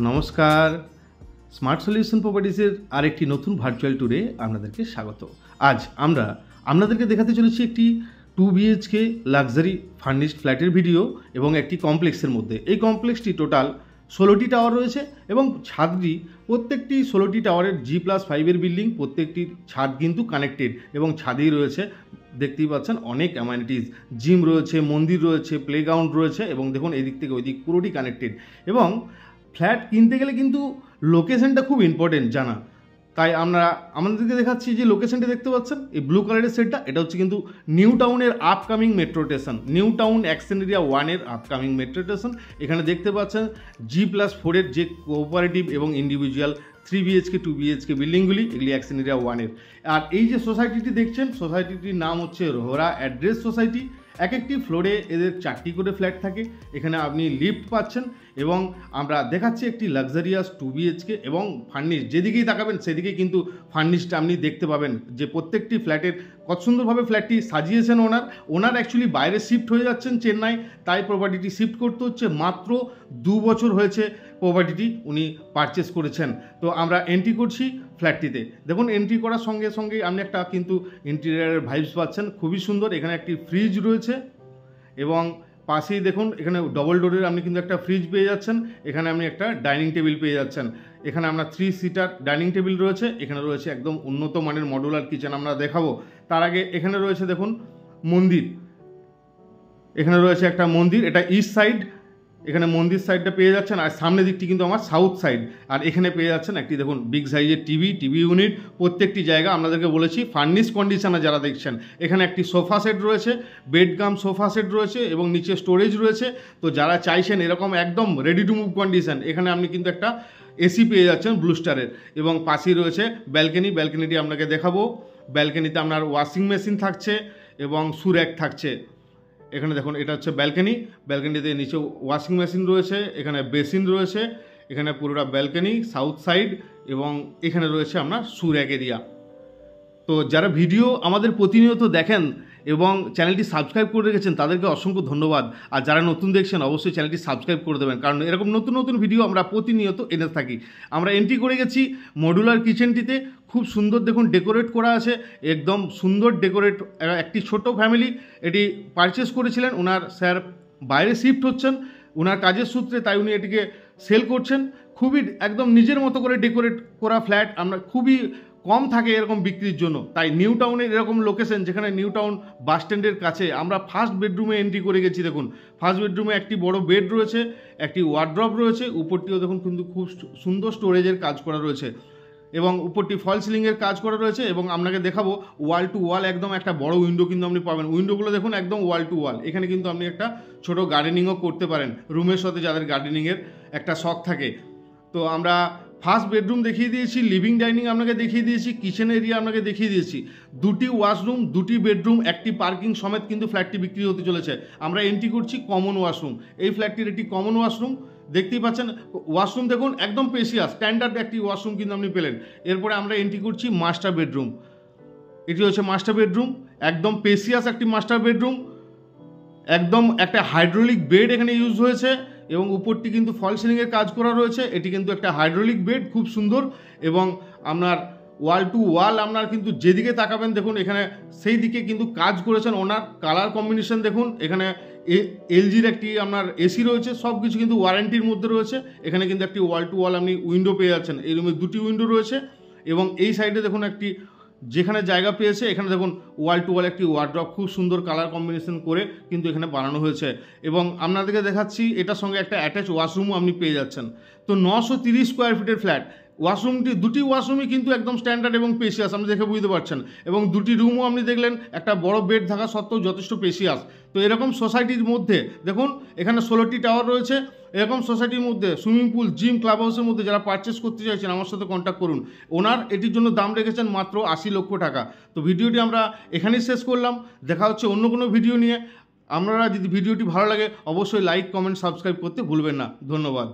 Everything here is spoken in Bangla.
নমস্কার, স্মার্ট সলিউশন প্রপার্টিজের আরেকটি নতুন ভার্চুয়াল ট্যুরে আপনাদেরকে স্বাগত। আজ আমরা আপনাদেরকে দেখাতে চলেছি একটি 2 BHK লাক্সারি ফার্নিশড ফ্ল্যাটের ভিডিও এবং একটি কমপ্লেক্সের মধ্যে। এই কমপ্লেক্সটি টোটাল 16টি টাওয়ার রয়েছে এবং ছাদটি প্রত্যেকটি 16টি টাওয়ারের G+5 বিল্ডিং, প্রত্যেকটির ছাদ কিন্তু কানেক্টেড এবং ছাদেই রয়েছে দেখতেই পাচ্ছেন অনেক অ্যামেনিটিস, জিম রয়েছে, মন্দির রয়েছে, প্লেগ্রাউন্ড রয়েছে এবং দেখুন এদিক থেকে ওই দিক পুরোটি কানেক্টেড। এবং ফ্ল্যাট কিনতে গেলে কিন্তু লোকেশনটা খুব ইম্পর্টেন্ট জানা, তাই আমরা আমাদেরকে দেখাচ্ছি যে লোকেশনটা দেখতে পাচ্ছেন এই ব্লু কালারের সেটটা, এটা হচ্ছে কিন্তু নিউ টাউনের upcoming metro station, new town action area 1-এর আপকামিং মেট্রো স্টেশন। এখানে দেখতে পাচ্ছেন G+4-এর যে কোঅপারেটিভ এবং ইন্ডিভিজুয়াল 3 BHK 2 BHK বিল্ডিংগুলি, এগুলি অ্যাকশন এরিয়া 1-এর। আর এই যে সোসাইটিটি দেখছেন, সোসাইটিটির নাম হচ্ছে রোহরা অ্যাড্রেস সোসাইটি। এক একটি ফ্লোরে এদের 4টি করে ফ্ল্যাট থাকে। এখানে আপনি লিফট পাচ্ছেন এবং আমরা দেখাচ্ছি একটি লাক্সারিয়াস 2 BHK এবং ফার্নিশ, যেদিকেই তাকাবেন সেদিকেই কিন্তু ফার্নিশটা আপনি দেখতে পাবেন যে প্রত্যেকটি ফ্ল্যাটের কত সুন্দরভাবে ফ্ল্যাটটি সাজিয়েছেন ওনার অ্যাকচুয়ালি বাইরে শিফট হয়ে যাচ্ছেন চেন্নাই, তাই প্রপার্টিটি শিফট করতে হচ্ছে। মাত্র 2 বছর হয়েছে প্রপার্টিটি উনি পারচেস করেছেন। তো আমরা এন্ট্রি করছি ফ্ল্যাটটিতে। দেখুন এন্ট্রি করার সঙ্গে সঙ্গে আপনি একটা কিন্তু ইন্টেরিয়ারের ভাইবস পাচ্ছেন, খুবই সুন্দর। এখানে একটি ফ্রিজ রয়েছে এবং পাশেই দেখুন এখানে ডবল ডোরের আপনি কিন্তু একটা ফ্রিজ পেয়ে যাচ্ছেন। এখানে আপনি একটা ডাইনিং টেবিল পেয়ে যাচ্ছেন। এখানে আমরা 3 সিটার ডাইনিং টেবিল রয়েছে। এখানে রয়েছে একদম উন্নত মানের মডুলার কিচেন, আমরা দেখাবো। তার আগে এখানে রয়েছে দেখুন মন্দির, এখানে রয়েছে একটা মন্দির, এটা ইস্ট সাইড, এখানে মন্দির সাইডটা পেয়ে যাচ্ছেন। আর সামনের দিকটি কিন্তু আমার সাউথ সাইড। আর এখানে পেয়ে যাচ্ছেন একটি দেখুন বিগ সাইজের টিভি ইউনিট। প্রত্যেকটি জায়গা আপনাদেরকে বলেছি ফার্নিশ কন্ডিশনে যারা দেখছেন। এখানে একটি সোফা সেট রয়েছে, বেড কাম সোফা সেট রয়েছে এবং নিচে স্টোরেজ রয়েছে। তো যারা চাইছেন এরকম একদম রেডি টু মুভ কন্ডিশন, এখানে আপনি কিন্তু একটা এসি পেয়ে যাচ্ছেন ব্লু স্টারের। এবং পাশেই রয়েছে ব্যালকনিটি আপনাকে দেখাবো। ব্যালকনিতে আপনার ওয়াশিং মেশিন থাকছে এবং সুর্যাক থাকছে। এখানে দেখুন এটা হচ্ছে ব্যালকনিতে নিচে ওয়াশিং মেশিন রয়েছে, এখানে বেসিন রয়েছে, এখানে পুরোটা ব্যালকনি সাউথ সাইড এবং এখানে রয়েছে আপনার সুর্যাক এরিয়া। তো যারা ভিডিও আমাদের প্রতিনিয়ত দেখেন এবং চ্যানেলটি সাবস্ক্রাইব করে রেখেছেন তাদেরকে অসংখ্য ধন্যবাদ। আর যারা নতুন দেখছেন অবশ্যই চ্যানেলটি সাবস্ক্রাইব করে দেবেন, কারণ এরকম নতুন ভিডিও আমরা প্রতিনিয়ত এনে থাকি। আমরা এন্ট্রি করে গেছি মডুলার কিচেনটিতে। খুব সুন্দর দেখুন ডেকোরেট করা আছে, একদম সুন্দর ডেকোরেট। একটি ছোট ফ্যামিলি এটি পারচেস করেছিলেন, ওনার স্যার বাইরে শিফট হচ্ছেন ওনার কাজের সূত্রে, তাই উনি এটিকে সেল করছেন। খুবই একদম নিজের মতো করে ডেকোরেট করা ফ্ল্যাট আমরা খুবই কম থাকে এরকম বিক্রির জন্য, তাই নিউ টাউনের এরকম লোকেশন যেখানে নিউ টাউন বাস স্ট্যান্ডের কাছে আমরা ফার্স্ট বেডরুমে এন্ট্রি করে গেছি। দেখুন ফার্স্ট বেডরুমে একটি বড় বেড রয়েছে, একটি ওয়ার্ড্রপ রয়েছে, উপরটিও দেখুন কিন্তু খুব সুন্দর স্টোরেজের কাজ করা রয়েছে এবং উপরটি ফল সিলিংয়ের কাজ করা রয়েছে। এবং আপনাকে দেখাবো ওয়াল টু ওয়াল একদম একটা বড় উইন্ডো কিন্তু আপনি পাবেন। উইন্ডোগুলো দেখুন একদম ওয়াল টু ওয়াল। এখানে কিন্তু আপনি একটা ছোট গার্ডেনিংও করতে পারেন রুমের সাথে, যাদের গার্ডেনিংয়ের একটা শখ থাকে। তো আমরা ফার্স্ট বেডরুম দেখিয়ে দিয়েছি, লিভিং ডাইনিং আপনাকে দেখিয়ে দিয়েছি, কিচেন এরিয়া আপনাকে দেখিয়ে দিয়েছি, 2টি ওয়াশরুম, 2টি বেডরুম, একটি পার্কিং সমেত কিন্তু ফ্ল্যাটটি বিক্রি হতে চলেছে। আমরা এন্ট্রি করছি কমন ওয়াশরুম। এই ফ্ল্যাটটির একটি কমন ওয়াশরুম দেখতেই পাচ্ছেন। ওয়াশরুম দেখুন একদম স্পেশিয়াস স্ট্যান্ডার্ড একটি ওয়াশরুম কিন্তু আপনি পেলেন। এরপরে আমরা এন্ট্রি করছি মাস্টার বেডরুম। এটি হচ্ছে মাস্টার বেডরুম, একদম স্পেশিয়াস একটি মাস্টার বেডরুম, একদম একটা হাইড্রোলিক বেড এখানে ইউজ হয়েছে এবং উপরটি কিন্তু ফল সিলিংয়ের কাজ করা রয়েছে। এটি কিন্তু একটা হাইড্রোলিক বেড, খুব সুন্দর। এবং আপনার ওয়াল টু ওয়াল আপনার কিন্তু যেদিকে তাকাবেন দেখুন এখানে সেই দিকে কিন্তু কাজ করেছেন ওনার। কালার কম্বিনেশন দেখুন, এখানে এলজির একটি আপনার এসি রয়েছে, সব কিছু কিন্তু ওয়ারেন্টির মধ্যে রয়েছে। এখানে কিন্তু একটি ওয়াল টু ওয়াল আপনি উইন্ডো পেয়ে যাচ্ছেন। এই রুমে 2টি উইন্ডো রয়েছে এবং এই সাইডে দেখুন একটি যেখানে জায়গা পেয়েছে এখানে দেখুন ওয়াল টু ওয়াল একটি ওয়ার্ড্রপ খুব সুন্দর কালার কম্বিনেশন করে কিন্তু এখানে বানানো হয়েছে। এবং আপনাদেরকে দেখাচ্ছি এটার সঙ্গে একটা অ্যাটাচ ওয়াশরুমও আপনি পেয়ে যাচ্ছেন। তো 930 স্কোয়ার ফিটের ফ্ল্যাট। ওয়াশরুমটি 2টি ওয়াশরুমই কিন্তু একদম স্ট্যান্ডার্ড এবং স্পেশিয়াস, আপনি দেখে বুঝতে পারছেন। এবং 2টি রুমও আপনি দেখলেন একটা বড় বেড থাকা সত্ত্বেও যথেষ্ট স্পেশিয়াস। তো এরকম সোসাইটির মধ্যে দেখুন এখানে 16টি টাওয়ার রয়েছে। এরকম সোসাইটির মধ্যে সুইমিং পুল, জিম, ক্লাব হাউসের মধ্যে যারা পারচেস করতে চাইছেন আমার সাথে কন্ট্যাক্ট করুন। ওনার এটির জন্য দাম রেখেছেন মাত্র 80 লক্ষ টাকা। তো ভিডিওটি আমরা এখানেই শেষ করলাম, দেখা হচ্ছে অন্য কোনো ভিডিও নিয়ে। আপনারা যদি ভিডিওটি ভালো লাগে অবশ্যই লাইক, কমেন্ট, সাবস্ক্রাইব করতে ভুলবেন না। ধন্যবাদ।